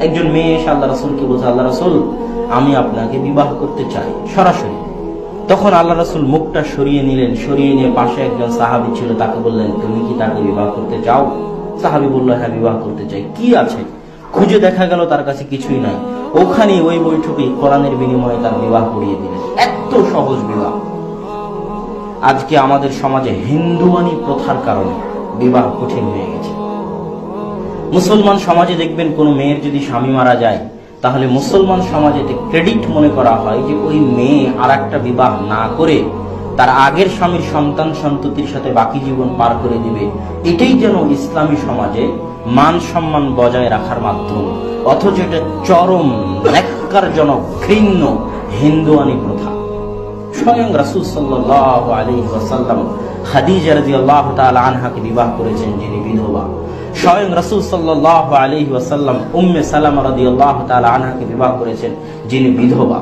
একজন মেয়ে এসে আল্লাহ রাসূলকে বলছে, আল্লাহ রাসূল আমি আপনাকে বিবাহ করতে চাই সরাসরি। তখন আল্লাহ রাসূল মুখটা সরিয়ে নিলেন, সরিয়ে নিয়ে পাশে একজন সাহাবী ছিল, তাকে বললেন, তুমি কি তাকে বিবাহ করতে চাও? সাহাবী বলল, হ্যাঁ বিবাহ করতে চাই। কি আছে? খুঁজে দেখা গেল তার কাছে কিছুই নাই। ওখানে ওই বৈঠকে কোরআনের বিনিময়ে তার বিবাহ করিয়ে দিলেন। এত সহজ বিবাহ। আজকে আমাদের সমাজে হিন্দুয়ানি প্রথার কারণে বিবাহ কঠিন হয়ে গেছে। মুসলমান সমাজে দেখবেন কোন মেয়ের যদি স্বামী মারা যায়, তাহলে মুসলমান সমাজে ক্রেডিট মনে করা হয় যে ওই মেয়ে আর একটা বিবাহ না করে তার আগের স্বামীর সন্তান সন্ততির সাথে বাকি জীবন পার করে দিবে। এটাই যেন ইসলামী সমাজে মান সম্মান বজায় রাখার মাধ্যম, অথচ এটা চরম ন্যাক্কারজনক ঘৃণ্য হিন্দুয়ানি প্রথা। স্বয়ং রাসূল সাল্লাল্লাহু আলাইহি ওয়াসাল্লাম খাদিজা রাদিয়াল্লাহু তাআলা আনহাকে বিবাহ করেছেন, যিনি বিধবা। স্বয়ং রাসূল সাল্লাল্লাহু আলাইহি ওয়াসাল্লাম উম্মে সালামা রাদিয়াল্লাহু তাআলা আনহাকে বিবাহ করেছেন, যিনি বিধবা।